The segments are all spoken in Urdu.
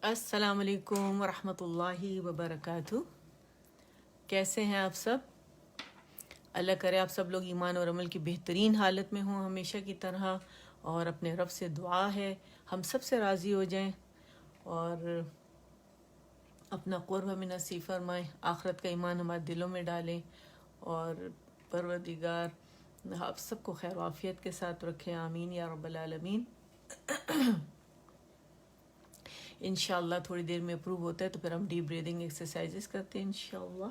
السلام علیکم ورحمۃ اللہ وبرکاتہ. کیسے ہیں آپ سب؟ اللہ کرے آپ سب لوگ ایمان اور عمل کی بہترین حالت میں ہوں ہمیشہ کی طرح، اور اپنے رب سے دعا ہے ہم سب سے راضی ہو جائیں اور اپنا قرب ہمیں نصیب فرمائیں، آخرت کا ایمان ہمارے دلوں میں ڈالیں، اور پروردگار آپ سب کو خیر و عافیت کے ساتھ رکھیں. آمین یا رب العالمین. انشاءاللہ تھوڑی دیر میں اپروو ہوتا ہے تو پھر ہم ڈیپ بریدنگ ایکسرسائزز کرتے ہیں انشاءاللہ.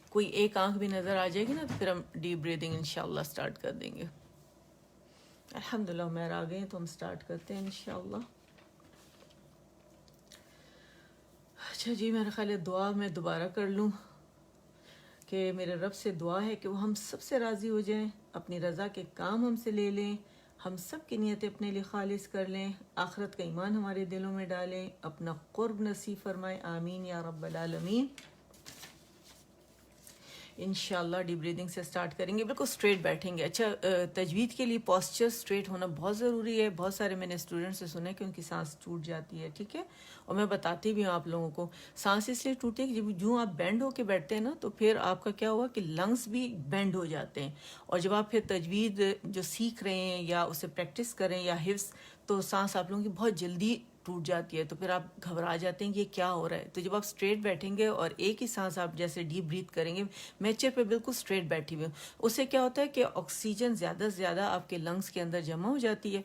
کوئی ایک آنکھ بھی نظر آ جائے گی نا تو پھر ہم ڈیپ بریدنگ انشاءاللہ سٹارٹ کر دیں گے. الحمدللہ عمیر آ گئے ہیں تو ہم سٹارٹ کرتے ہیں انشاءاللہ. اچھا جی، میرا خیال ہے دعا میں دوبارہ کر لوں کہ میرے رب سے دعا ہے کہ وہ ہم سب سے راضی ہو جائیں، اپنی رضا کے کام ہم سے لے لیں، ہم سب کی نیتیں اپنے لیے خالص کر لیں، آخرت کا ایمان ہمارے دلوں میں ڈالیں، اپنا قرب نصیب فرمائیں. آمین یا رب العالمین. انشاءاللہ ڈیپ بریدنگ سے سٹارٹ کریں گے. بالکل اسٹریٹ بیٹھیں گے. اچھا، تجوید کے لیے پوسچر اسٹریٹ ہونا بہت ضروری ہے. بہت سارے میں نے اسٹوڈنٹ سے سنا ہے کہ ان کی سانس ٹوٹ جاتی ہے. ٹھیک ہے، اور میں بتاتی بھی ہوں آپ لوگوں کو، سانس اس لیے ٹوٹے کہ جب جو آپ بینڈ ہو کے بیٹھتے ہیں نا تو پھر آپ کا کیا ہوا کہ لنگس بھی بینڈ ہو جاتے ہیں، اور جب آپ پھر تجوید جو سیکھ رہے ہیں یا اسے پریکٹس کریں یا حفظ، تو سانس آپ لوگوں کی بہت جلدی ٹوٹ جاتی ہے، تو پھر آپ گھبرا جاتے ہیں کہ یہ کیا ہو رہا ہے. تو جب آپ اسٹریٹ بیٹھیں گے اور ایک ہی سانس آپ جیسے ڈیپ بریتھ کریں گے، میں چیئر پہ بالکل اسٹریٹ بیٹھی ہوئی ہوں، اس سے کیا ہوتا ہے کہ آکسیجن زیادہ سے زیادہ آپ کے لنگس کے اندر جمع ہو جاتی ہے،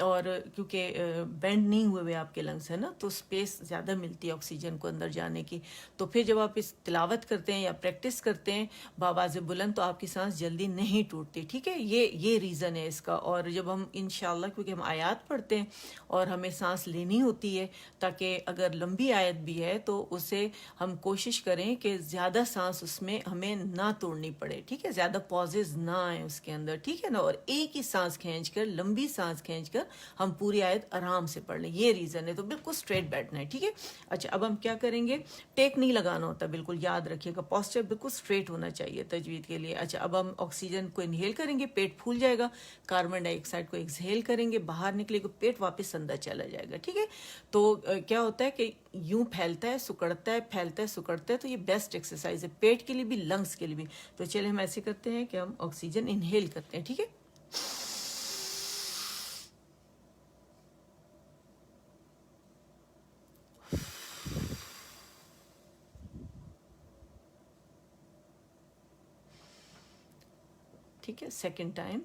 اور کیونکہ بینڈ نہیں ہوئے ہوئے آپ کے لنگس ہیں نا، تو اسپیس زیادہ ملتی ہے آکسیجن کو اندر جانے کی. تو پھر جب آپ اس تلاوت کرتے ہیں یا پریکٹس کرتے ہیں بآواز بلند تو آپ کی سانس جلدی نہیں ٹوٹتی. ٹھیک ہے، یہ ریزن ہے اس کا. اور جب ہم انشاءاللہ کیونکہ ہم آیات پڑھتے ہیں اور ہمیں سانس لینی ہوتی ہے، تاکہ اگر لمبی آیت بھی ہے تو اسے ہم کوشش کریں کہ زیادہ سانس اس میں ہمیں نہ توڑنی پڑے. ٹھیک ہے، زیادہ پازز نہ آئیں اس کے اندر. ٹھیک ہے نا، اور ایک ہی سانس کھینچ کر، لمبی سانس کھینچ کر ہم پوری آیت آرام سے پڑھ لیں. یہ ریزن ہے. تو بالکل اسٹریٹ بیٹھنا ہے. ٹھیک ہے. اچھا، اب ہم کیا کریں گے، ٹیک نہیں لگانا ہوتا، بالکل یاد رکھیے گا، پاسچر بالکل اسٹریٹ ہونا چاہیے تجوید کے لیے. اچھا، اب ہم آکسیجن کو انہیل کریں گے، پیٹ پھول جائے گا، کاربن ڈائی آکسائڈ کو ایکسہیل کریں گے، باہر نکلے گا، پیٹ واپس اندر چلا جائے گا. ٹھیک ہے. تو کیا ہوتا ہے کہ یوں پھیلتا ہے، سکڑتا ہے، پھیلتا ہے، سکڑتا ہے. تو یہ بیسٹ ایکسرسائز ہے پیٹ کے لیے بھی، لنگس کے لیے بھی. تو چلے ہم ایسے کرتے ہیں کہ ہم آکسیجن انہیل کرتے ہیں. ٹھیک ہے. ٹھیک ہے، سیکنڈ ٹائم.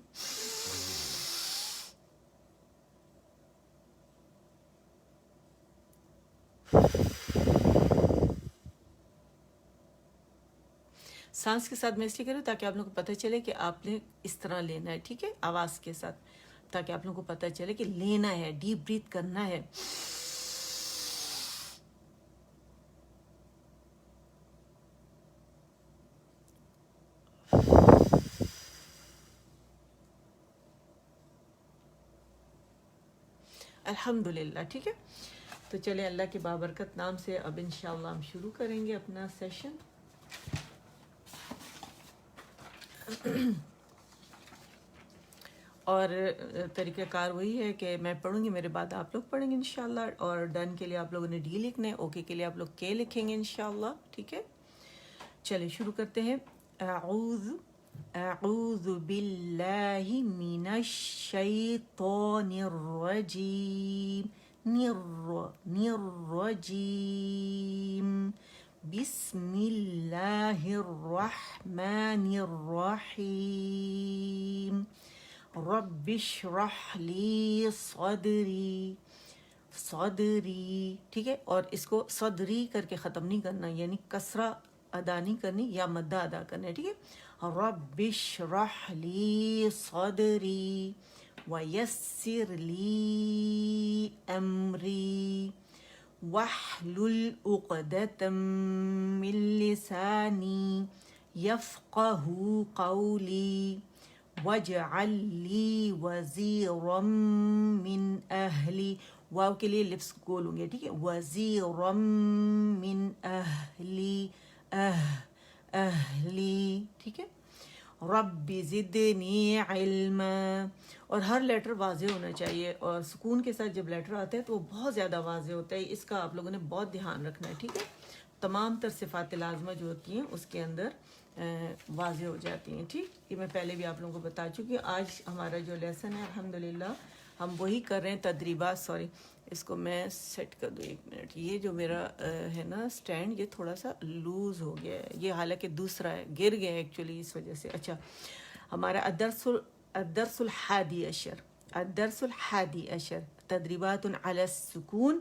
سانس کے ساتھ میں اس لیے کروں تاکہ آپ لوگوں کو پتہ چلے کہ آپ نے اس طرح لینا ہے. ٹھیک ہے، آواز کے ساتھ، تاکہ آپ لوگوں کو پتہ چلے کہ لینا ہے، ڈیپ بریتھ کرنا ہے. الحمدللہ. ٹھیک ہے. تو چلے اللہ کے بابرکت نام سے اب انشاءاللہ ہم شروع کریں گے اپنا سیشن. اور طریقہ کار وہی ہے کہ میں پڑھوں گی، میرے بعد آپ لوگ پڑھیں گے انشاءاللہ. اور ڈن کے لیے آپ لوگوں نے ڈی لکھنا ہے، اوکے کے لیے آپ لوگ کے لکھیں گے انشاءاللہ. ٹھیک ہے. چلے شروع کرتے ہیں. اعوذ باللہ من الشیطان الرجیم بسم اللہ الرحمن الرحیم رب اشرح لی صدری. ٹھیک ہے. اور اس کو صدری کر کے ختم نہیں کرنا، یعنی کسرہ ادا نہیں کرنی یا مدہ ادا کرنا ہے. ٹھیک ہے. رب اشرح لی صدری ویسر لی امری واحلل عقدۃ من لسانی یفقہوا قولی واجعل لی وزیرا من اہلی. واو کے لیے لپس گول ہوں گے. ٹھیک ہے. وزیرا من اہلی، اہلی. ٹھیک ہے. رب زدنی علما، اور ہر لیٹر واضح ہونا چاہیے، اور سکون کے ساتھ جب لیٹر آتا ہے تو وہ بہت زیادہ واضح ہوتا ہے، اس کا آپ لوگوں نے بہت دھیان رکھنا ہے، ٹھیک ہے؟ تمام تر صفات لازمہ جو ہوتی ہیں اس کے اندر واضح ہو جاتی ہیں، ٹھیک؟ یہ میں پہلے بھی آپ لوگوں کو بتا چکی ہوں۔ آج ہمارا جو لیسن ہے الحمدللہ ہم وہی کر رہے ہیں، تدریبات، سوری اس کو میں سیٹ کر دوں 1 منٹ، یہ جو میرا ہے نا سٹینڈ، یہ تھوڑا سا لوز ہو گیا ہے، یہ حالانکہ دوسرا ہے، گر گیا ہے ایکچولی اس وجہ سے۔ اچھا، ہمارا الدرس الحادی عشر، الدرس الحادی عشر تدریبات علی السکون،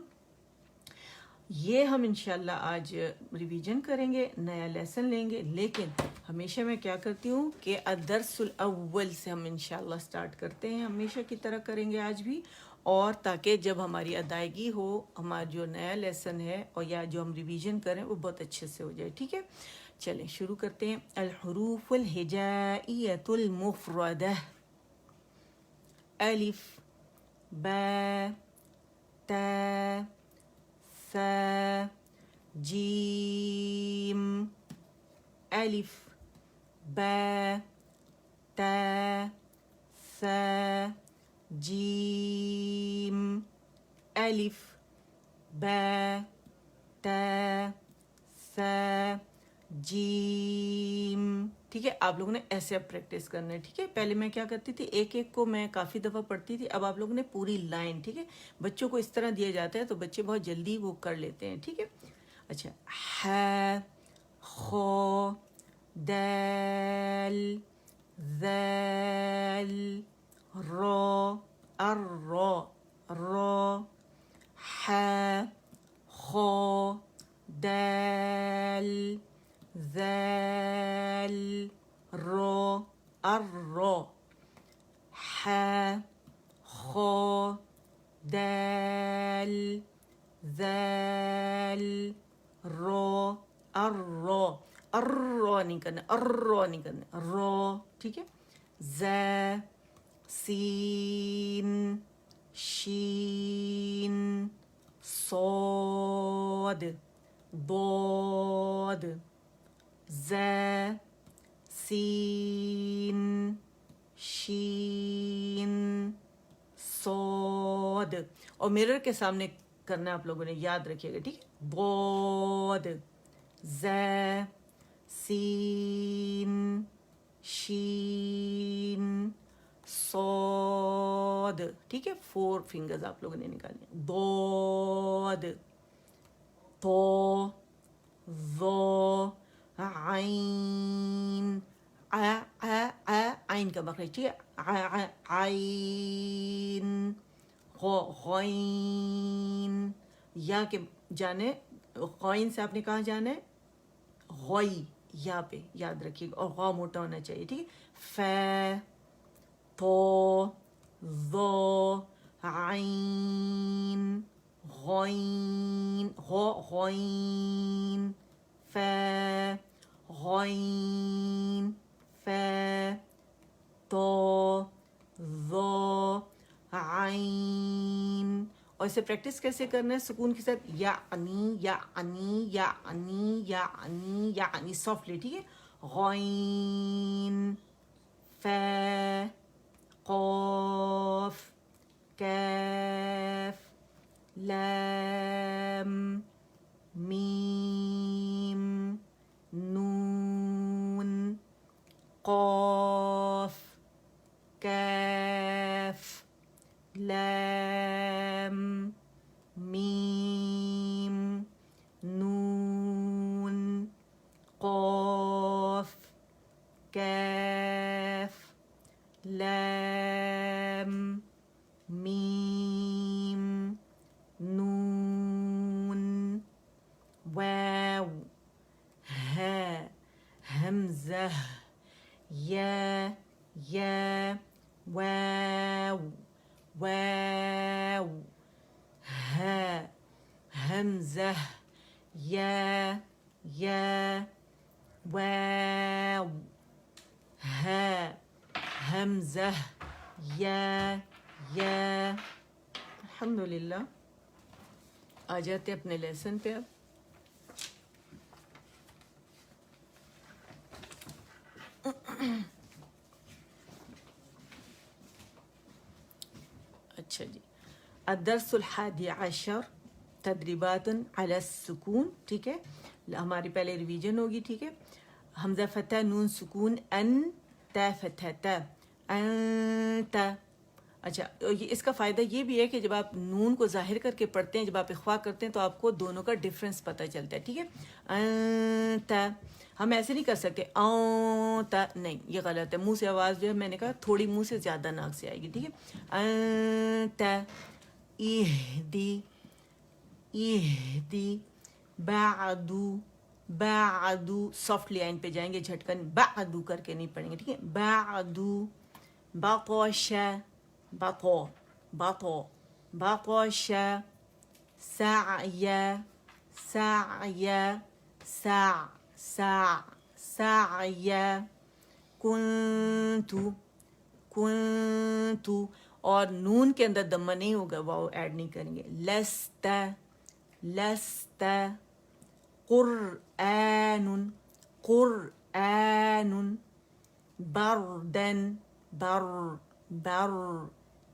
یہ ہم انشاءاللہ آج ریویژن کریں گے، نیا لیسن لیں گے، لیکن ہمیشہ میں کیا کرتی ہوں کہ الدرس الاول سے ہم انشاءاللہ سٹارٹ کرتے ہیں، ہمیشہ کی طرح کریں گے آج بھی، اور تاکہ جب ہماری ادائیگی ہو، ہمارا جو نیا لیسن ہے اور یا جو ہم ریویژن کریں وہ بہت اچھے سے ہو جائے، ٹھیک ہے؟ چلیں شروع کرتے ہیں۔ الحروف الہجائیۃ المفردہ، الف، با، تا، ثا، جیم، الف، با، تا، ثا، جیم، الف، با، تا، ثا، جیم، ٹھیک ہے؟ آپ لوگوں نے ایسے اب پریکٹس کرنا ہے، ٹھیک ہے؟ پہلے میں کیا کرتی تھی، ایک ایک کو میں کافی دفعہ پڑھتی تھی، اب آپ لوگوں نے پوری لائن، ٹھیک ہے؟ بچوں کو اس طرح دیا جاتا ہے تو بچے بہت جلدی وہ کر لیتے ہیں، ٹھیک ہے؟ اچھا، ح، خ، دال، ذال، را، الرا، را، ح، خ، دال، ذال، را، الرا، ح، خ، دال، ذال، را، الرا، الرا نہیں کرنا، الرا نہیں کرنا، را، ٹھیک ہے؟ ز، سین، شین، صاد، ضاد، ز، سین، شین، صاد، اور مرر کے سامنے کرنا آپ لوگوں نے، یاد رکھیے گا، ٹھیک ہے؟ ضاد، ز، سین، شین، صاد، ٹھیک ہے؟ 4 فنگرز آپ لوگوں نے نکالنے، ضاد، طا، ظا، عین، عین کا مخرج، ٹھیک ہے؟ عین، غین، یا کے جانے، غین سے آپ نے کہاں جانا ہے؟ غی، یا پہ یاد رکھیے گا، اور غا موٹا ہونا چاہیے، ٹھیک ہے؟ ف، طا، ظا، عین، غین، غین، ف، غین، ف، طا، ظا، عین، اور اسے پریکٹس کیسے کرنا ہے؟ سکون کے ساتھ، یعنی، یعنی، یعنی، یعنی، یعنی، سافٹلی، ٹھیک ہے؟ غین، ف، قاف، کاف، لام، میم، نون، قاف، کاف، لام، میم، نون، قاف، کاف، لام، میم، نون، واو، ہا، ہمزہ، یا، واو، واو، ہا، ہمزہ، یا، واو، ہا، ہمزہ، یا، الحمدللہ۔ آ جاتے اپنے لیسن پہ اب۔ اچھا جی، الدرس الحادی عشر تدریبات علی السکون، ٹھیک ہے، ہماری پہلے ریویژن ہوگی، ٹھیک ہے. حمزہ فتح نون سکون ان، تا فتح تا، انت. اچھا اس کا فائدہ یہ بھی ہے کہ جب آپ نون کو ظاہر کر کے پڑھتے ہیں، جب آپ اخفا کرتے ہیں تو آپ کو دونوں کا ڈفرنس پتہ چلتا ہے، ٹھیک ہے. انت ہم ایسے نہیں کر سکتے اونت، نہیں یہ غلط ہے، منہ سے آواز جو ہے میں نے کہا تھوڑی منہ سے زیادہ ناک سے آئے گی، ٹھیک ہے. انت اہدی، اہدی بعدو، بعدو سافٹ لائن پہ جائیں گے، جھٹکن بعدو کر کے نہیں پڑھیں گے، ٹھیک ہے. بعدو بطش، بطو بطو بطش، سعی، سعی سع سع سعی، کنتو، کنتو، اور نون کے اندر دمہ نہیں ہوگا، واو ایڈ نہیں کریں گے. لست، لست، قرآن، قرآن، بردن، بر بر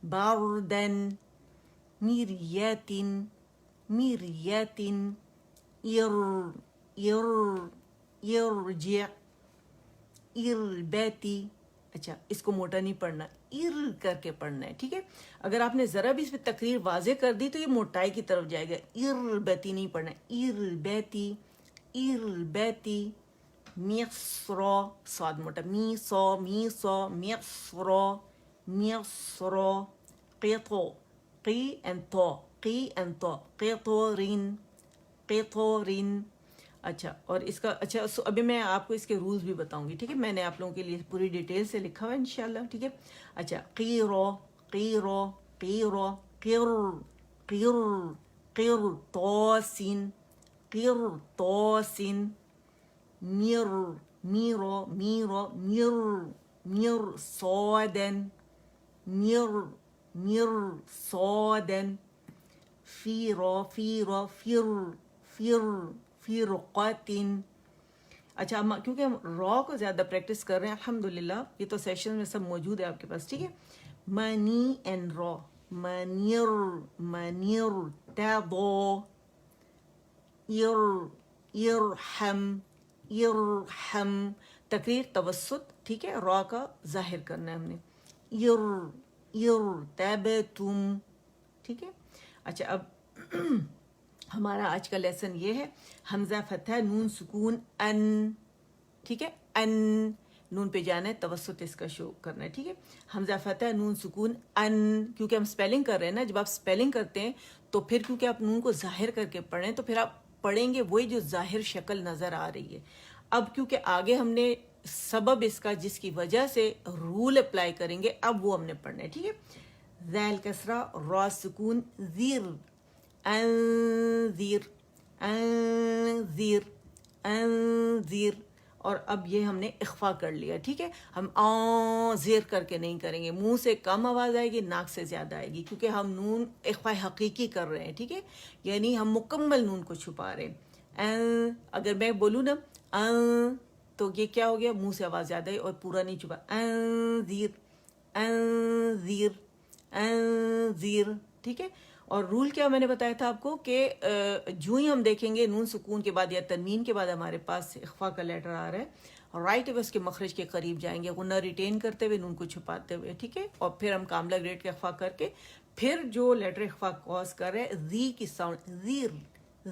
بردن، مریت، مریت، ارجع، اربتی. اچھا اس کو موٹا نہیں پڑھنا، ار کر کے پڑھنا ہے، ٹھیک ہے. اگر آپ نے ذرا بھی اس پہ تقریر واضح کر دی تو یہ موٹائی کی طرف جائے گا. اربتی نہیں پڑھنا، اربتی، اربتی. مصر، صاد موٹا، میسو میسو، مصر، مصر. قطو، قی اینڈ تو، قی اینڈ تو، قطورین، قطورین. اچھا اور اس کا اچھا ابھی میں آپ کو اس کے رولز بھی بتاؤں گی، ٹھیک ہے. میں نے آپ لوگوں کے لیے پوری ڈیٹیل سے لکھا ہوا ہے انشاءاللہ، ٹھیک ہے. اچھا قیرو، قیرو، قیرو، قر، قر، قر توسین، قر توسین. میر، میرو، میرو، میر، میر صادن، میر، میر صادن. فیرو، فیرو، فر، فر، فرقاتن. اچھا کیونکہ ہم را کو زیادہ پریکٹس کر رہے ہیں الحمدللہ، یہ تو سیشن میں سب موجود ہے آپ کے پاس، ٹھیک ہے. منی اینڈ را، منیر، منیر تابو، ارحم، ارحم. تقریر توسط، ٹھیک ہے، را کا ظاہر کرنا ہے ہم نے. ارتبتم، ٹھیک ہے. اچھا اب ہمارا آج کا لیسن یہ ہے، حمزہ فتح نون سکون ان، ٹھیک ہے. ان نون پہ جانا ہے، توسط اس کا شو کرنا ہے، ٹھیک ہے. حمزہ فتح نون سکون ان، کیونکہ ہم سپیلنگ کر رہے ہیں نا، جب آپ سپیلنگ کرتے ہیں تو پھر کیونکہ آپ نون کو ظاہر کر کے پڑھیں تو پھر آپ پڑھیں گے وہی جو ظاہر شکل نظر آ رہی ہے. اب کیونکہ آگے ہم نے سبب اس کا جس کی وجہ سے رول اپلائی کریں گے، اب وہ ہم نے پڑھنا ہے، ٹھیک ہے. ذیل کسرہ، را سکون، زیر، انذیر، انذیر، انذیر. اور اب یہ ہم نے اخفا کر لیا، ٹھیک ہے. ہم زیر کر کے نہیں کریں گے، منہ سے کم آواز آئے گی، ناک سے زیادہ آئے گی، کیونکہ ہم نون اخفا حقیقی کر رہے ہیں، ٹھیک ہے. یعنی ہم مکمل نون کو چھپا رہے ہیں. اگر میں بولوں نا تو یہ کیا ہو گیا، منہ سے آواز زیادہ ہے اور پورا نہیں چھپا. انذیر، انذیر، انذیر، ٹھیک ہے. اور رول کیا میں نے بتایا تھا آپ کو کہ جو ہی ہم دیکھیں گے نون سکون کے بعد یا تنوین کے بعد ہمارے پاس اخفا کا لیٹر آ رہا ہے، رائٹ اوے اس کے مخرج کے قریب جائیں گے، غنہ ریٹین کرتے ہوئے نون کو چھپاتے ہوئے، ٹھیک ہے. اور پھر ہم کاملہ گریڈ کا اخفا کر کے پھر جو لیٹر اخفا کاز کر رہے ہیں، زی کی ساؤنڈ، زیر،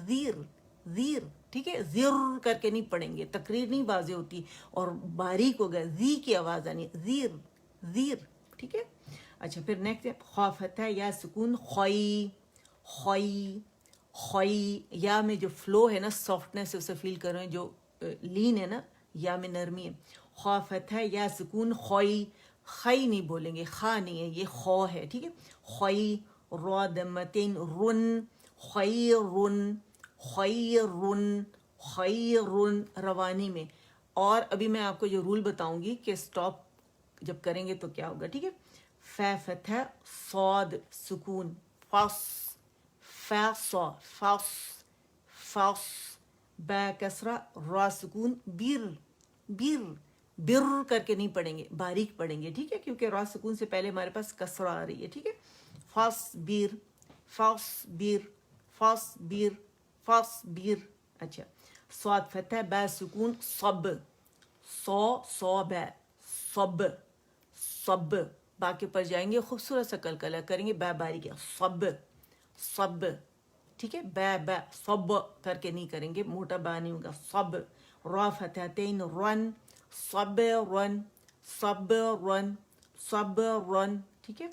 زیر، زیر، ٹھیک ہے. زیر کر کے نہیں پڑھیں گے، تقریر نہیں واضح ہوتی اور باریک ہو گیا، زی کی آواز آنی، زیر، زیر، ٹھیک ہے. اچھا پھر نیکسٹ ہے خا فتح یا سکون، خوئی، خوئی، خوئی. یا میں جو فلو ہے نا، سافٹنس اسے فیل کر رہے ہیں، جو لین ہے نا، یا میں نرمی ہے. خا فتح یا سکون، خوئی. خی نہیں بولیں گے، خا نہیں ہے، یہ خو ہے، ٹھیک ہے. خوئی، را دمتین، رن، خیرن، خیرن، خیرن روانی میں. اور ابھی میں آپ کو جو رول بتاؤں گی کہ سٹاپ جب کریں گے تو کیا ہوگا، ٹھیک ہے. فا فتح صاد سکون، فص، فاص، فص، فص. با کسرہ، را سکون، بیر، بیر، بر کر کے نہیں پڑھیں گے، باریک پڑھیں گے، ٹھیک ہے، کیونکہ را سکون سے پہلے ہمارے پاس کسرہ آ رہی ہے، ٹھیک ہے. فاصبر فاصبر فاصبر فاصبر. اچھا صاد فتح با سکون صب صوب صب صب. با کے پر جائیں گے خوبصورت سا کلکلہ کریں گے با باریک صب صب. ٹھیک ہے با صب کر کے نہیں کریں گے موٹا با نہیں ہوگا صب. را فتحتین رن صب رن صب رن صب رن. ٹھیک ہے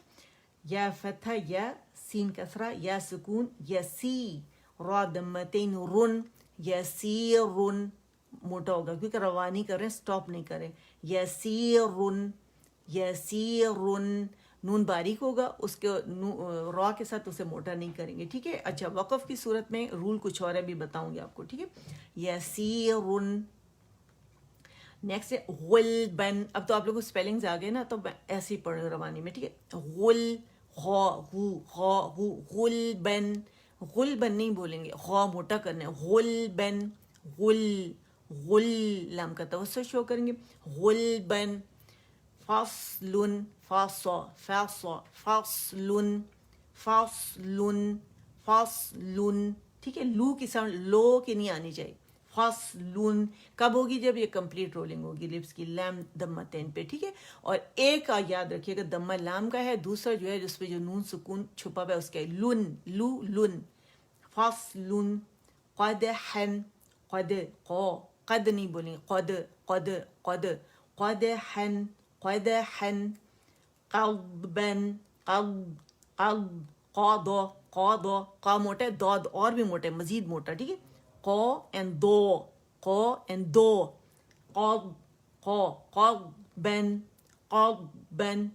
یا فتح یا سین کسرہ یا سکون یسی. را دمتین رن یسیرن موٹا ہوگا کیونکہ روانی کر رہے ہیں سٹاپ نہیں کریں. یسیرن یسیرن نون باریک ہوگا اس کے را کے ساتھ اسے موٹا نہیں کریں گے. ٹھیک ہے اچھا وقف کی صورت میں رول کچھ اور ہے بھی بتاؤں گی آپ کو. ٹھیک ہے یسیرن. نیکسٹ ہے غلبن. اب تو آپ لوگوں کو اسپیلنگز آ گئے نا تو میں ایسے ہی پڑھ رہی ہوں روانی میں. ٹھیک ہے غل غلبن غلبن نہیں بولیں گے غ موٹا کرنا ہے غلبن غل غل لام کا توسط شو کریں گے غلبن. فاصل فاصا فاصا فاصل فاصل فاصل. ٹھیک ہے لو کی ساؤنڈ لو کی نہیں آنی چاہیے. فاصل کب ہوگی جب یہ کمپلیٹ رولنگ ہوگی لپس کی لام دمتین پہ. ٹھیک ہے اور ایک یاد رکھیے گا دمہ لام کا ہے دوسرا جو ہے جس پہ جو نون سکون چھپا ہوا ہے اس کا ہے لن لو لن. فاصل قدحن قد قد نہیں بولیں قد قد قد قدحن قدحن. قضبن قض قض قاض قاض قا موٹا ہے داد اور بھی موٹا ہے مزید موٹا. ٹھیک ہے قا اینڈ دو قاض قا قضبن قضبن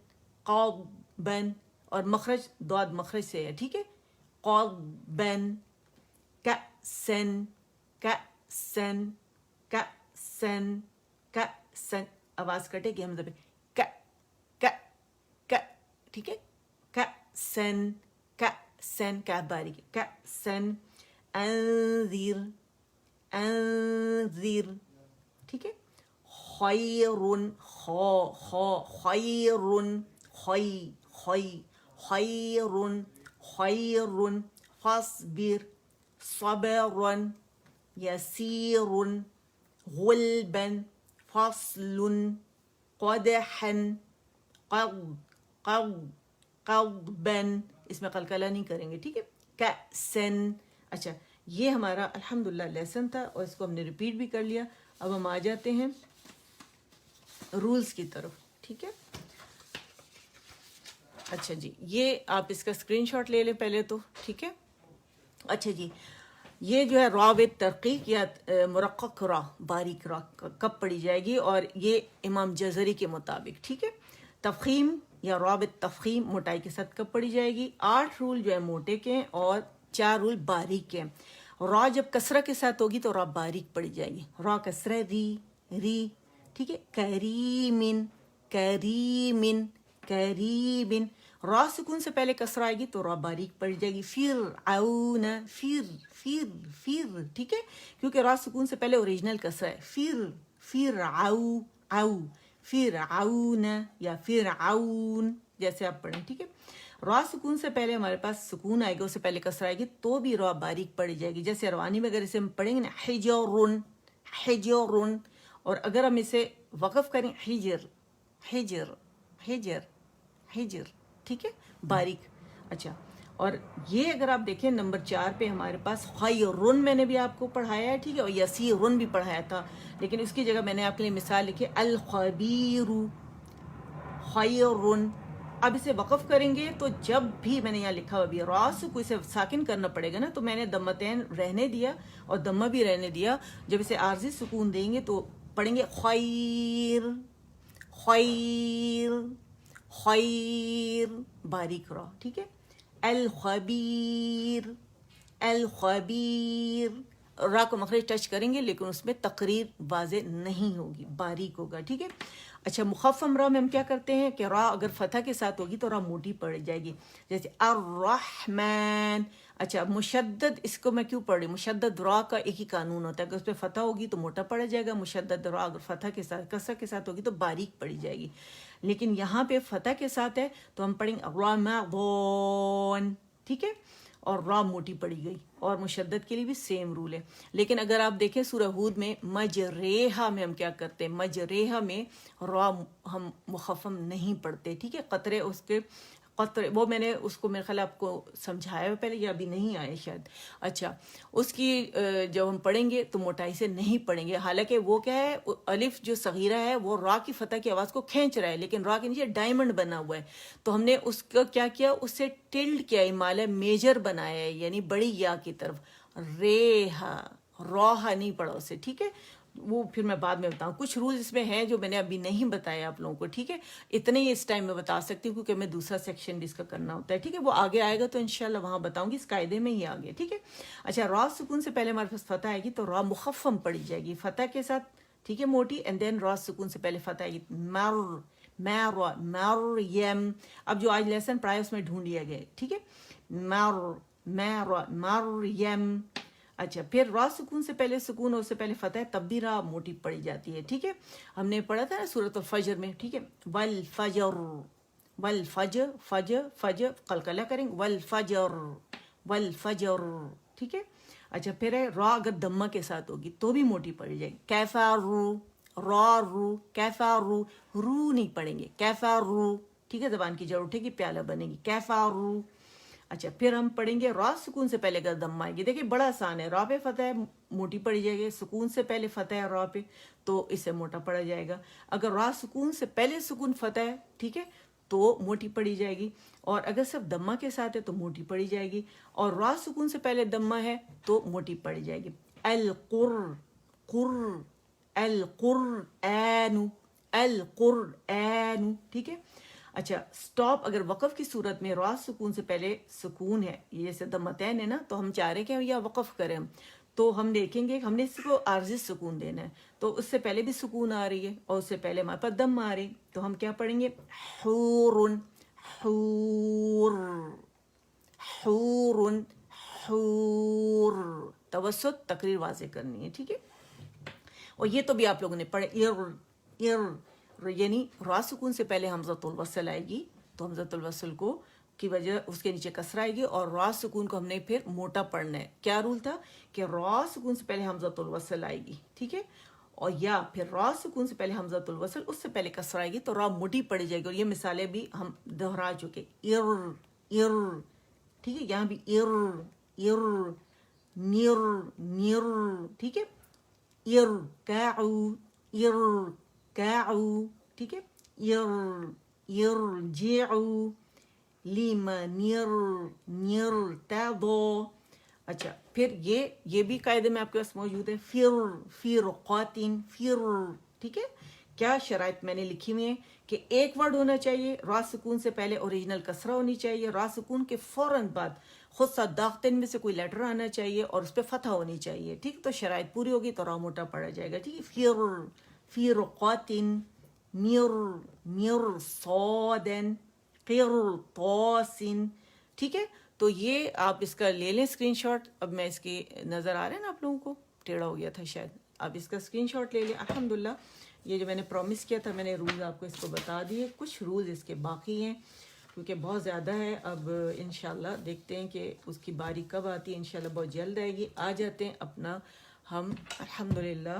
قضبن اور مخرج داد مخرج سے ہے. ٹھیک ہے قضبن. کأسن کأسن کأسن کأسن آواز کٹے گی ہم ک ک ک. ٹھیک ہے کأسن کأسن کا باریک کأسن. انذر انذر. ٹھیک ہے خیرن خیرن خی خی خیرن خیرن. فاصبر صبرن یسیرن غلبن فصل قدحن قضبن. اس میں قلقلہ نہیں کریں گے. ٹھیک ہے کأسن. اچھا یہ ہمارا الحمدللہ لیسن تھا اور اس کو ہم نے ریپیٹ بھی کر لیا. اب ہم آ جاتے ہیں رولز کی طرف. ٹھیک ہے اچھا جی یہ آپ اس کا اسکرین شاٹ لے لیں پہلے تو. ٹھیک ہے اچھا جی یہ جو ہے را وتھ ترقیق یا مرقق را باریک را کب پڑھی جائے گی اور یہ امام جزری کے مطابق. ٹھیک ہے تفخیم یا را وتھ تفخیم موٹائی کے ساتھ کب پڑھی جائے گی. 8 رول جو ہے موٹے کے ہیں اور 4 رول باریک کے ہیں. را جب کسرہ کے ساتھ ہوگی تو را باریک پڑھی جائے گی. را کسرہ ری ری. ٹھیک ہے کریمن کریمن کریمن. را سکون سے پہلے کسرہ آئے گی تو را باریک پڑ جائے گی. فرعون فر. ٹھیک ہے کیونکہ را سکون سے پہلے اوریجنل کسرہ ہے. فرعو او فرعون یا فرعون جیسے آپ پڑھیں. ٹھیک ہے را سکون سے پہلے ہمارے پاس سکون آئے گا اس سے پہلے کسرہ آئے گی تو بھی را باریک پڑ جائے گی. جیسے روانی میں اگر اسے ہم پڑھیں گے نا حجرن حجرن اور اگر ہم اسے وقف کریں حجر حجر حجر حجر. ٹھیک ہے باریک. اچھا اور یہ اگر آپ دیکھیں نمبر 4 پہ ہمارے پاس خیرن میں نے بھی آپ کو پڑھایا ہے. ٹھیک ہے اور یسیرن بھی پڑھایا تھا لیکن اس کی جگہ میں نے آپ کے لیے مثال لکھی الخبیر خیرن. اب اسے وقف کریں گے تو جب بھی میں نے یہاں لکھا ہوا بھی راس کو اسے ساکن کرنا پڑے گا نا تو میں نے دمتین رہنے دیا اور دمہ بھی رہنے دیا. جب اسے عارضی سکون دیں گے تو پڑھیں گے خیر خیر خیر باریک را. ٹھیک ہے الخبیر الخبیر را کو مخرج ٹچ کریں گے لیکن اس میں تقریر واضح نہیں ہوگی، باریک ہوگا، ٹھیک ہے. اچھا مخفم را میں ہم کیا کرتے ہیں کہ را اگر فتح کے ساتھ ہوگی تو را موٹی پڑ جائے گی، جیسے الرحمن. اچھا مشدد اس کو میں کیوں پڑھ رہی ہوں؟ مشدد را کا ایک ہی قانون ہوتا ہے، اگر اس پہ فتح ہوگی تو موٹا پڑ جائے گا، مشدد را اگر فتح کے ساتھ کسر کے ساتھ ہوگی تو باریک پڑی جائے گی. لیکن یہاں پہ فتح کے ساتھ ہے تو ہم پڑھیں گے رمضان، ٹھیک ہے، اور را موٹی پڑی گئی. اور مشدد کے لیے بھی سیم رول ہے. لیکن اگر آپ دیکھیں سورہ ہود میں مجریہا میں ہم کیا کرتے ہیں، مجریہا میں را ہم مخفم نہیں پڑھتے، ٹھیک ہے. قطرے اس کے قطرے وہ میں نے اس کو میرے خیال آپ کو سمجھایا پہلے یا ابھی نہیں آئے شاید. اچھا اس کی جب ہم پڑھیں گے تو موٹائی سے نہیں پڑھیں گے، حالانکہ وہ کیا ہے الف جو صغیرہ ہے وہ را کی فتح کی آواز کو کھینچ رہا ہے لیکن را کے نیچے ڈائمنڈ بنا ہوا ہے، تو ہم نے اس کا کیا کیا، اس سے ٹلڈ کیا امالہ میجر بنایا ہے، یعنی بڑی یا کی طرف ریہا، روحا نہیں پڑھا اسے، ٹھیک ہے. وہ پھر میں بعد میں بتاؤں، کچھ رولز اس میں ہیں جو میں نے ابھی نہیں بتایا آپ لوگوں کو، ٹھیک ہے. اتنے ہی اس ٹائم میں بتا سکتی ہوں کیونکہ میں دوسرا سیکشن بھی اس کا کرنا ہوتا ہے، ٹھیک ہے. وہ آگے آئے گا تو انشاءاللہ وہاں بتاؤں گی، اس قاعدے میں ہی آگے، ٹھیک ہے. اچھا را سکون سے پہلے ہمارے پاس فتح آئے گی تو را مخفم پڑی جائے گی فتح کے ساتھ، ٹھیک ہے، موٹی. اینڈ دین را سکون سے پہلے فتح آئے گی مریم. اب جو آج لیسن پڑھایا اس میں ڈھونڈ لیا گیا، ٹھیک ہے، مریم. اچھا پھر را سکون سے پہلے سکون اور اس سے پہلے فتح تب بھی را موٹی پڑی جاتی ہے، ٹھیک ہے. ہم نے پڑھا تھا نا سورۃ الفجر میں، ٹھیک ہے، والفجر، والفجر، فجر فجر قلقلہ کریں، والفجر، والفجر، ٹھیک ہے. اچھا پھر ہے را اگر دمہ کے ساتھ ہوگی تو بھی موٹی پڑی جائے گی، کیفارو، را رو، کیفارو، رو نہیں پڑھیں گے، کیفارو، ٹھیک ہے، زبان کی جڑ اٹھے گی پیالہ بنے گی، کیفارو. اچھا پھر ہم پڑھیں گے را سکون سے پہلے اگر دم آئے گی، دیکھیں بڑا آسان ہے، را پہ فتح ہے موٹی پڑی جائے گی، سکون سے پہلے فتح ہے را پہ تو اسے موٹا پڑا جائے گا. اگر را سکون سے پہلے سکون فتح ہے، ٹھیک ہے، تو موٹی پڑی جائے گی. اور اگر صرف دمہ کے ساتھ ہے تو موٹی پڑی جائے گی، اور را سکون سے پہلے دمہ ہے تو موٹی پڑی جائے گی. القر، قر، القرآن، القرآن، ٹھیک ہے. اچھا سٹاپ اگر وقف کی صورت میں را سکون سے پہلے سکون ہے، یہ جیسے دمتین ہے نا، تو ہم چاہ رہے ہیں کہ یا وقف کریں تو ہم دیکھیں گے ہم نے اس کو عارضی سکون دینا ہے، تو اس سے پہلے بھی سکون آ رہی ہے اور اس سے پہلے ہمارے پاس دم آ رہی، تو ہم کیا پڑھیں گے، حور، حور، حور، حور، توسط تقریر واضح کرنی ہے، ٹھیک ہے. اور یہ تو بھی آپ لوگوں نے پڑھے، یعنی را سکون سے پہلے حمزۃ الوصل آئے گی تو حمزۃ الوصل کو کی وجہ اس کے نیچے کسرہ آئے گی، اور را سکون کو ہم نے پھر موٹا پڑھنا ہے. کیا رول تھا کہ را سکون سے پہلے حمزۃ الوصل آئے گی، ٹھیک ہے، اور یا پھر را سکون سے پہلے حمزۃ الوصل اس سے پہلے کسرہ آئے گی تو را موٹی پڑی جائے گی. اور یہ مثالیں بھی ہم دہرا چکے، ٹھیک ہے، یہاں بھی نیر، نیر، ٹھیک ہے، ارکعوا، ارکعوا، ٹھیک ہے، ارجعوا لمن ارتضى. اچھا پھر یہ بھی قاعدے میں آپ کے پاس موجود ہے، فرقات، ٹھیک ہے. کیا شرائط میں نے لکھی ہوئی ہیں کہ ایک ورڈ ہونا چاہیے را سکون سے پہلے اوریجنل کسرہ ہونی چاہیے، را سکون کے فوراً بعد خود صداقتن میں سے کوئی لیٹر آنا چاہیے اور اس پہ فتح ہونی چاہیے، ٹھیک. تو شرائط پوری ہوگی تو را موٹا پڑا جائے گا، ٹھیک ہے. فرقات، مرصاد، قرطاس، ٹھیک ہے. تو یہ آپ اس کا لے لیں اسکرین شاٹ. اب میں اس کی نظر آ رہا ہے نا آپ لوگوں کو، ٹیڑھا ہو گیا تھا شاید، آپ اس کا اسکرین شاٹ لے لیں. الحمدللہ یہ جو میں نے پرومس کیا تھا میں نے رولز آپ کو اس کو بتا دیے، کچھ رولز اس کے باقی ہیں کیونکہ بہت زیادہ ہے. اب انشاءاللہ دیکھتے ہیں کہ اس کی باری کب آتی ہے، انشاءاللہ بہت جلد آئے گی. آ جاتے ہیں اپنا ہم الحمدللہ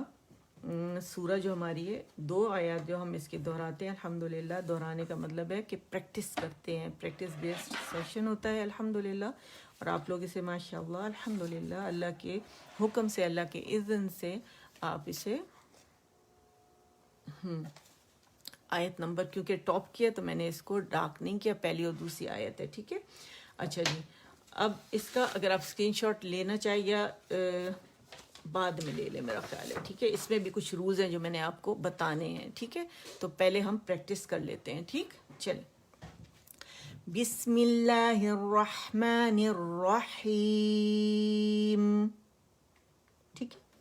سورہ جو ہماری ہے 2 آیات جو ہم اس کے دہراتے ہیں، الحمدللہ دہرانے کا مطلب ہے کہ پریکٹس کرتے ہیں، پریکٹس بیسڈ سیشن ہوتا ہے الحمدللہ. اور آپ لوگ اسے ماشاءاللہ الحمدللہ اللہ کے حکم سے، اللہ کے اذن سے آپ اسے آیت نمبر کیونکہ ٹاپ کیا تو میں نے اس کو ڈارک نہیں کیا، پہلی اور دوسری آیت ہے، ٹھیک ہے. اچھا جی اب اس کا اگر آپ اسکرین شاٹ لینا چاہیے یا بعد میں لے لیں میرا خیال ہے، ٹھیک ہے. اس میں بھی کچھ رولز ہیں جو میں نے آپ کو بتانے ہیں، ٹھیک ہے. تو پہلے ہم پریکٹس کر لیتے ہیں، ٹھیک. چلیں، بسم اللہ الرحمن الرحیم.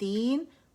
3,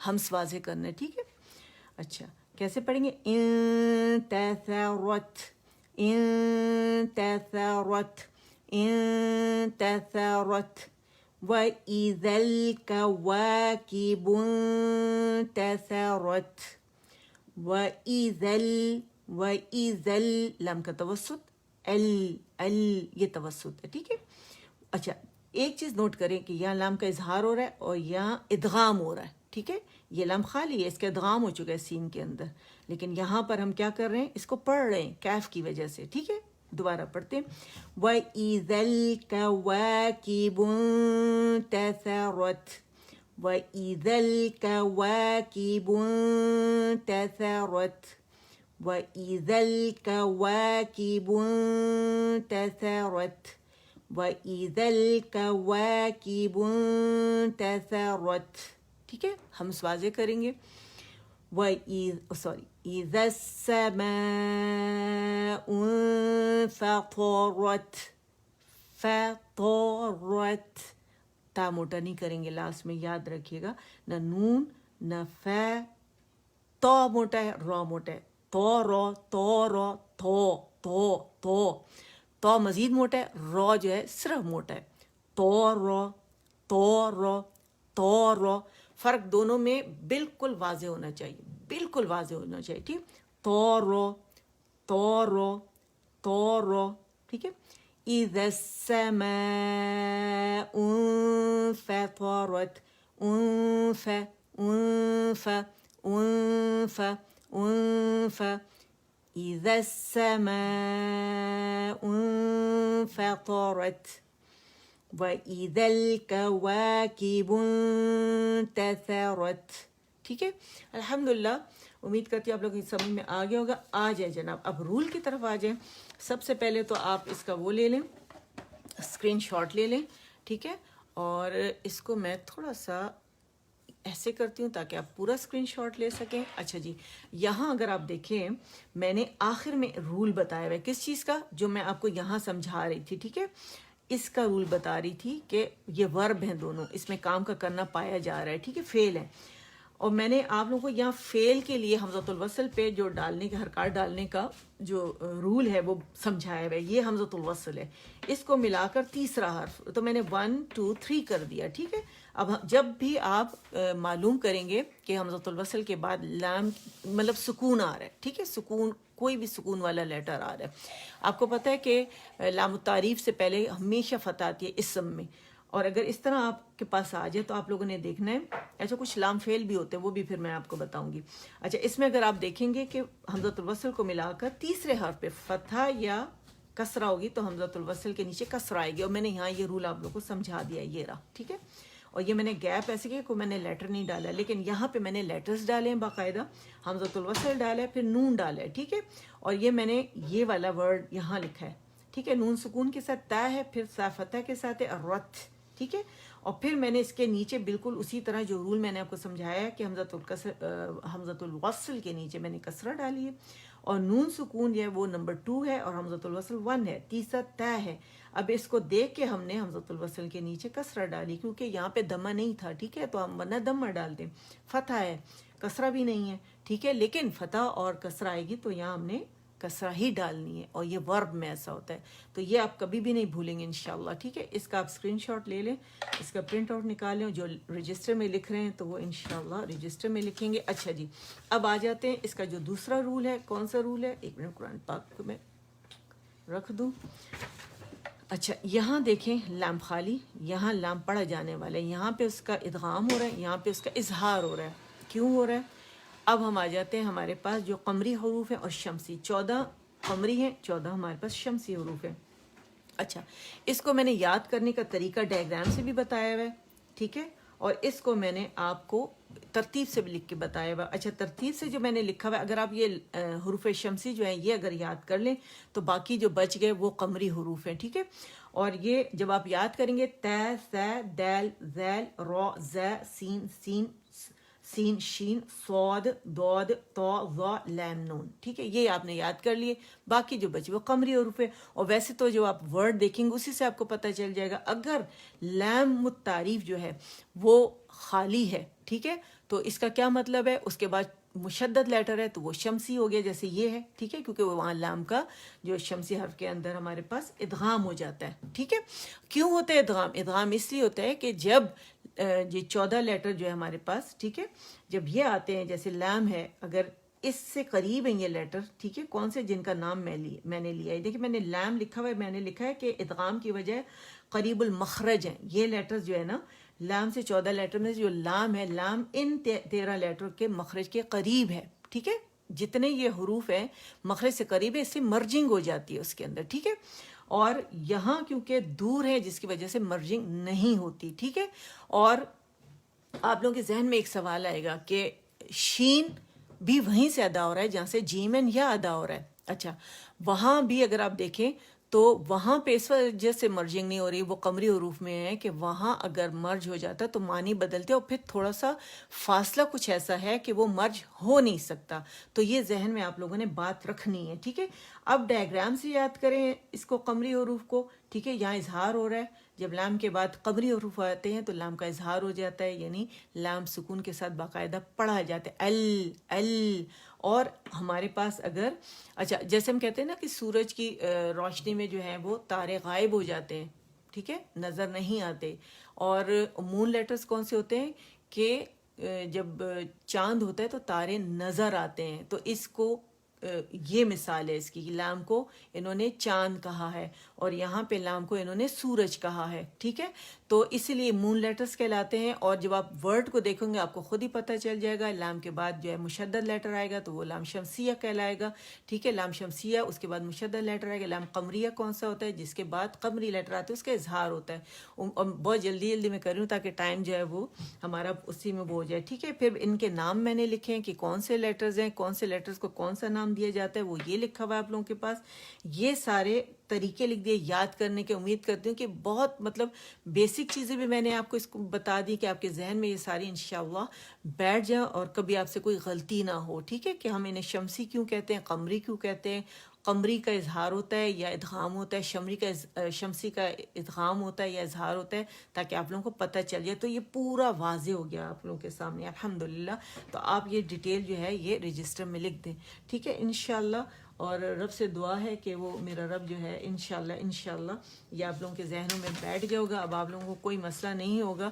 ہمس واضح کرنا ہے، ٹھیک ہے. اچھا کیسے پڑھیں گے؟ انتثرت، انتثرت، انتثرت. وَإِذَا الْكَوَاكِبُ انتثرت. وَإِذَا لام کا توسط، یہ توسط ہے، ٹھیک ہے. اچھا ایک چیز نوٹ کریں کہ یہاں لام کا اظہار ہو رہا ہے اور یہاں ادغام ہو رہا ہے، ٹھیک ہے. یہ لام خالی ہے، اس کا ادغام ہو چکا ہے سین کے اندر، لیکن یہاں پر ہم کیا کر رہے ہیں؟ اس کو پڑھ رہے ہیں کیف کی وجہ سے، ٹھیک ہے. دوبارہ پڑھتے ہیں. وَإِذَا الْكَوَاكِبُ انتثرت. وَإِذَا الْكَوَاكِبُ انتثرت. وَإِذَا الْكَوَاكِبُ انتثرت. وَإِذَا الْكَوَاكِبُ انتثرت. ٹھیک ہے، ہم واضح کریں گے. إِذَا السَّمَاءُ انفطرت. فطرت، تا موٹا نہیں کریں گے لاسٹ میں، یاد رکھیے گا. نہ نون نہ فا. تو موٹا ہے، رو موٹا ہے. تو رو، تو رو، تو تو تو. تو مزید موٹا ہے، رو جو ہے صرف موٹا ہے. تو رو، تو رو، تو رو. فرق دونوں میں بالکل واضح ہونا چاہیے، بالکل واضح ہونا چاہیے، ٹھیک. تو رو، تو رو، تو رو، ٹھیک ہے. اِذَا السَّمَاءُ انفطرت. انف، انف، انف، انف. اِذَا السَّمَاءُ انفطرت. وَإِذَا الْكَوَاكِبُ انتثرت. ٹھیک ہے. الحمدللہ امید کرتی ہوں آپ لوگوں کی سمجھ میں آ گیا ہوگا. آ جائیں جناب، اب رول کی طرف آ جائیں. سب سے پہلے تو آپ اس کا وہ لے لیں، اسکرین شاٹ لے لیں، ٹھیک ہے. اور اس کو میں تھوڑا سا ایسے کرتی ہوں تاکہ آپ پورا اسکرین شاٹ لے سکیں. اچھا جی، یہاں اگر آپ دیکھیں میں نے آخر میں رول بتایا ہوا ہے کس چیز کا، جو میں آپ کو یہاں سمجھا رہی تھی، ٹھیک ہے. اس کا رول بتا رہی تھی کہ یہ ورب ہیں دونوں، اس میں کام کا کرنا پایا جا رہا ہے، ٹھیک ہے، فعل ہے. اور میں نے آپ لوگوں کو یہاں فعل کے لیے حمزۃ الوصل پہ جو ڈالنے کا، حرکات ڈالنے کا جو رول ہے وہ سمجھایا ہوا ہے. یہ حمزۃ الوصل ہے، اس کو ملا کر تیسرا حرف، تو میں نے 1 2 3 کر دیا، ٹھیک ہے. اب جب بھی آپ معلوم کریں گے کہ حمزۃ الوصل کے بعد لام مطلب سکون آ رہا ہے، ٹھیک ہے، سکون، کوئی بھی سکون والا لیٹر آ رہا ہے. آپ کو پتہ ہے کہ لام التعریف سے پہلے ہمیشہ فتح آتی ہے اسم میں، اور اگر اس طرح آپ کے پاس آ جائے تو آپ لوگوں نے دیکھنا ہے. ایسا کچھ لام فعل بھی ہوتے ہیں، وہ بھی پھر میں آپ کو بتاؤں گی. اچھا، اس میں اگر آپ دیکھیں گے کہ حمزۃ الوصل کو ملا کر تیسرے حرف پہ فتحہ یا کسرہ ہوگی تو حمزۃ الوصل کے نیچے کسرہ آئے گی. اور میں نے یہاں یہ رول آپ لوگوں کو سمجھا دیا ہے، یہ رہا، ٹھیک ہے. اور یہ میں نے گیپ ایسے کیا کہ میں نے لیٹر نہیں ڈالا، لیکن یہاں پہ میں نے لیٹرز ڈالے ہیں باقاعدہ، حمزۃ الوصل ڈالا ہے، پھر نون ڈالا ہے، ٹھیک ہے. اور یہ میں نے یہ والا ورڈ یہاں لکھا ہے، ٹھیک ہے. نون سکون کے ساتھ تا ہے، پھر سا فتح کے ساتھ ہے رت، ٹھیک ہے. اور پھر میں نے اس کے نیچے بالکل اسی طرح جو رول میں نے آپ کو سمجھایا ہے کہ حمزۃ الوصل کے نیچے میں نے کسرہ ڈالی ہے، اور نون سکون جو ہے وہ نمبر 2 ہے، اور حمزۃ الوصل 1 ہے، تیسرا تا ہے. اب اس کو دیکھ کے ہم نے حمزۃ الوصل کے نیچے کسرہ ڈالی، کیونکہ یہاں پہ دمہ نہیں تھا، ٹھیک ہے، تو ہم ورنہ دمہ ڈالتے. فتح ہے، کسرہ بھی نہیں ہے، ٹھیک ہے، لیکن فتح اور کسرہ آئے گی تو یہاں ہم نے کسرہ ہی ڈالنی ہے، اور یہ ورب میں ایسا ہوتا ہے. تو یہ آپ کبھی بھی نہیں بھولیں گے انشاءاللہ، ٹھیک ہے. اس کا آپ اسکرین شاٹ لے لیں، اس کا پرنٹ آؤٹ نکالیں، جو رجسٹر میں لکھ رہے ہیں تو وہ انشاءاللہ رجسٹر میں لکھیں گے. اچھا جی، اب آ جاتے ہیں اس کا جو دوسرا رول ہے. کون سا رول ہے؟ ایک منٹ قرآن پاک کو میں رکھ دوں. اچھا، یہاں دیکھیں لام خالی، یہاں لام پڑھا جانے والا ہے، یہاں پہ اس کا ادغام ہو رہا ہے، یہاں پہ اس کا اظہار ہو رہا ہے. کیوں ہو رہا ہے؟ اب ہم آ جاتے ہیں ہمارے پاس جو قمری حروف ہیں اور شمسی. 14 قمری ہیں، 14 ہمارے پاس شمسی حروف ہیں. اچھا، اس کو میں نے یاد کرنے کا طریقہ ڈائیگرام سے بھی بتایا ہوا ہے، ٹھیک ہے، اور اس کو میں نے آپ کو ترتیب سے بھی لکھ کے بتایا ہوا. اچھا، ترتیب سے جو میں نے لکھا ہوا ہے، اگر آپ یہ حروف شمسی جو ہیں یہ اگر یاد کر لیں تو باقی جو بچ گئے وہ قمری حروف ہیں، ٹھیک ہے. اور یہ جب آپ یاد کریں گے ت، ث، دال، ذیل، را، ز، سین، سین، شین، صاد، دود، طا، ظا، لام، نون، ٹھیک ہے. یہ آپ نے یاد کر لیے، باقی جو بچے وہ قمری حروف ہے. اور ویسے تو جو آپ ورڈ دیکھیں گے اسی سے آپ کو پتہ چل جائے گا. اگر لام التعریف جو ہے وہ خالی ہے، ٹھیک ہے، تو اس کا کیا مطلب ہے؟ اس کے بعد مشدد لیٹر ہے تو وہ شمسی ہو گیا، جیسے یہ ہے، ٹھیک ہے، کیونکہ وہاں لام کا جو شمسی حرف کے اندر ہمارے پاس ادغام ہو جاتا ہے، ٹھیک ہے۔ کیوں ہوتا ہے ادغام؟ ادغام اس لیے ہوتا ہے کہ جب یہ 14 لیٹر جو ہے ہمارے پاس، ٹھیک ہے، جب یہ آتے ہیں، جیسے لام ہے، اگر اس سے قریب ہیں یہ لیٹر، ٹھیک ہے، کون سے جن کا نام میں نے لیا ہے، دیکھیں میں نے لام لکھا ہوا ہے، میں نے لکھا ہے کہ ادغام کی وجہ قریب المخرج ہیں، یہ لیٹر جو ہے نا لام سے 14 لیٹر میں جو لام ہے، لام ان 13 لیٹر کے مخرج کے قریب ہے، ٹھیک ہے، جتنے یہ حروف ہیں مخرج سے قریب ہے، اس سے مرجنگ ہو جاتی ہے اس کے اندر، ٹھیک ہے، اور یہاں کیونکہ دور ہے جس کی وجہ سے مرجنگ نہیں ہوتی، ٹھیک ہے۔ اور آپ لوگوں کے ذہن میں ایک سوال آئے گا کہ شین بھی وہیں سے ادا ہو رہا ہے جہاں سے جیمن یا ادا ہو رہا ہے، اچھا وہاں بھی اگر آپ دیکھیں تو وہاں پہ اس وجہ سے مرجنگ نہیں ہو رہی، وہ قمری حروف میں ہے کہ وہاں اگر مرج ہو جاتا تو معنی بدلتے، اور پھر تھوڑا سا فاصلہ کچھ ایسا ہے کہ وہ مرج ہو نہیں سکتا، تو یہ ذہن میں آپ لوگوں نے بات رکھنی ہے، ٹھیک ہے۔ اب ڈائیگرام سے یاد کریں اس کو، قمری حروف کو، ٹھیک ہے، یہاں اظہار ہو رہا ہے، جب لام کے بعد قمری حروف آتے ہیں تو لام کا اظہار ہو جاتا ہے، یعنی لام سکون کے ساتھ باقاعدہ پڑھا جاتا ہے، ال۔ اور ہمارے پاس اگر اچھا جیسے ہم کہتے ہیں نا کہ سورج کی روشنی میں جو ہے وہ تارے غائب ہو جاتے ہیں، ٹھیک ہے، نظر نہیں آتے، اور مون لیٹرز کون سے ہوتے ہیں کہ جب چاند ہوتا ہے تو تارے نظر آتے ہیں، تو اس کو یہ مثال ہے اس کی، لام کو انہوں نے چاند کہا ہے اور یہاں پہ لام کو انہوں نے سورج کہا ہے، ٹھیک ہے، تو اسی لیے مون لیٹرز کہلاتے ہیں۔ اور جب آپ ورڈ کو دیکھیں گے آپ کو خود ہی پتہ چل جائے گا، لام کے بعد جو ہے مشدد لیٹر آئے گا تو وہ لام شمسیہ کہلائے گا، ٹھیک ہے، لام شمسیہ، اس کے بعد مشدد لیٹر آئے گا۔ لام قمریہ کون سا ہوتا ہے؟ جس کے بعد قمری لیٹر آتے ہیں اس کا اظہار ہوتا ہے۔ بہت جلدی میں کر رہی ہوں تاکہ ٹائم جو ہے وہ ہمارا اسی میں وہ ہو جائے، ٹھیک ہے۔ پھر ان کے نام میں نے لکھے ہیں کہ کون سے لیٹرز ہیں، کون سے لیٹرز کو کون سا نام دیا جاتا ہے، وہ یہ لکھا ہوا ہے آپ لوگوں کے پاس، یہ سارے طریقے لکھ دیے یاد کرنے کے۔ امید کرتی ہوں کہ بہت مطلب بیسک چیزیں بھی میں نے آپ کو اس کو بتا دی کہ آپ کے ذہن میں یہ ساری انشاءاللہ بیٹھ جائیں اور کبھی آپ سے کوئی غلطی نہ ہو، ٹھیک ہے، کہ ہم انہیں شمسی کیوں کہتے ہیں، قمری کیوں کہتے ہیں، قمری کا اظہار ہوتا ہے یا ادغام ہوتا ہے، شمسی کا ادغام ہوتا ہے یا اظہار ہوتا ہے، تاکہ آپ لوگوں کو پتہ چل جائے۔ تو یہ پورا واضح ہو گیا آپ لوگوں کے سامنے الحمدللہ۔ تو آپ یہ ڈیٹیل جو ہے یہ رجسٹر میں لکھ دیں، ٹھیک ہے انشاءاللہ۔ اور رب سے دعا ہے کہ وہ میرا رب جو ہے انشاءاللہ یہ آپ لوگوں کے ذہنوں میں بیٹھ گیا ہوگا، اب آپ لوگوں کو کوئی مسئلہ نہیں ہوگا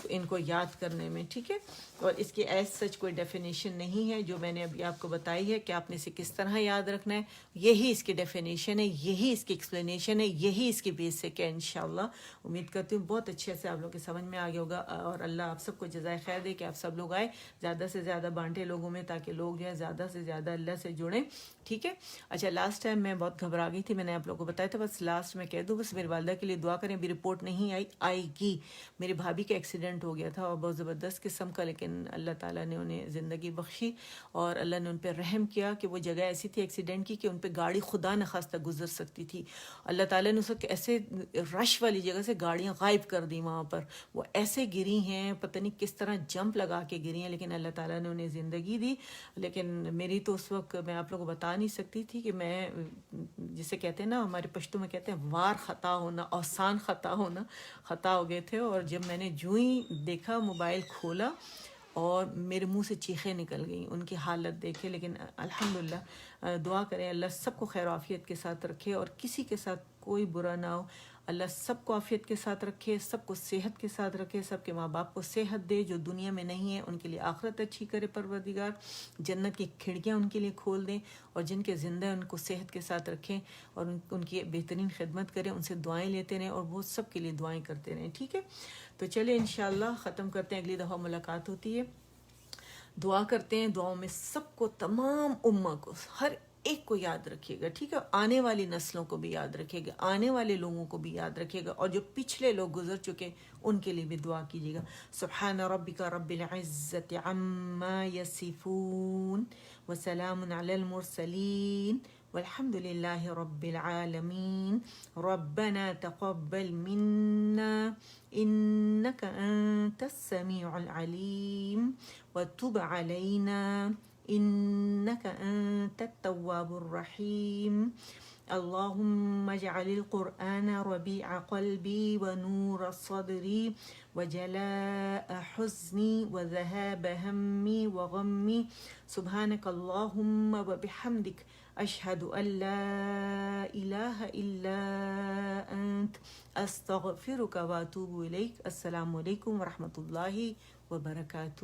ان کو یاد کرنے میں، ٹھیک ہے۔ اور اس کی ایز سچ کوئی ڈیفینیشن نہیں ہے، جو میں نے ابھی آپ کو بتائی ہے کہ آپ نے اسے کس طرح یاد رکھنا ہے، یہی اس کی ڈیفینیشن ہے، یہی اس کی ایکسپلینیشن ہے، یہی اس کی بیسک ہے انشاءاللہ۔ امید کرتی ہوں بہت اچھے سے آپ لوگوں کے سمجھ میں آ گیا ہوگا، اور اللہ آپ سب کو جزائے خیر دے کہ آپ سب لوگ آئے، زیادہ سے زیادہ بانٹے لوگوں میں، تاکہ لوگ جو ہے زیادہ سے زیادہ اللہ سے جڑیں، ٹھیک ہے۔ اچھا لاسٹ ٹائم میں بہت گھبرا گئی تھی، میں نے آپ لوگوں کو بتایا تھا، بس لاسٹ میں کہہ دوں، بس میری والدہ کے لیے دعا کریں، ابھی رپورٹ نہیں آئے گی، میری بھابھی کا ایکسیڈنٹ ہو گیا تھا اور بہت زبردست قسم کا، لیکن اللہ تعالیٰ نے انہیں زندگی بخشی اور اللہ نے ان پہ رحم کیا کہ وہ جگہ ایسی تھی ایکسیڈنٹ کی کہ ان پہ گاڑی خدا نخواستہ گزر سکتی تھی، اللہ تعالیٰ نے اس وقت ایسے رش والی جگہ سے گاڑیاں غائب کر دی، وہاں پر وہ ایسے گری ہیں، پتہ نہیں کس طرح جمپ لگا کے گری ہیں، لیکن اللہ تعالیٰ نے انہیں زندگی دی۔ لیکن میری تو اس وقت میں آپ لوگوں کو بتا نہیں سکتی تھی کہ میں، جسے کہتے ہیں نا ہمارے پشتو میں کہتے ہیں وار خطا ہونا، آسان خطا ہونا، خطا ہو گئے تھے، اور جب میں نے جو ہی دیکھا موبائل کھولا اور میرے منہ سے چیخیں نکل گئیں ان کی حالت دیکھے، لیکن الحمدللہ دعا کریں اللہ سب کو خیر و عافیت کے ساتھ رکھے اور کسی کے ساتھ کوئی برا نہ ہو، اللہ سب کو عافیت کے ساتھ رکھے، سب کو صحت کے ساتھ رکھے، سب کے ماں باپ کو صحت دے، جو دنیا میں نہیں ہیں ان کے لیے آخرت اچھی کرے پروردگار، جنت کی کھڑکیاں ان کے لیے کھول دیں، اور جن کے زندہ ہیں ان کو صحت کے ساتھ رکھیں اور ان کی بہترین خدمت کریں، ان سے دعائیں لیتے رہیں اور وہ سب کے لیے دعائیں کرتے رہیں، ٹھیک ہے۔ تو چلے انشاءاللہ ختم کرتے ہیں، اگلی دفعہ ملاقات ہوتی ہے، دعا کرتے ہیں، دعاؤں میں سب کو، تمام امہ کو، ہر ایک کو یاد رکھیے گا، ٹھیک ہے، آنے والی نسلوں کو بھی یاد رکھیے گا، آنے والے لوگوں کو بھی یاد رکھیے گا، اور جو پچھلے لوگ گزر چکے ان کے لیے بھی دعا کیجیے گا۔ سبحان ربک رب العزت عما یصفون وسلام علی المرسلین والحمد للہ رب العالمین۔ ربنا تقبل منا انك انت السميع العليم وتب علينا انك انت التواب الرحيم۔ اللهم اجعل القرآن ربيع قلبي ونور صدري وجلاء حزني وذهاب همي وغمي سبحانك اللهم وبحمدك أشهد أن لا إله إلا أنت أستغفرك وأتوب إليك. السلام عليكم ورحمة الله وبركاته.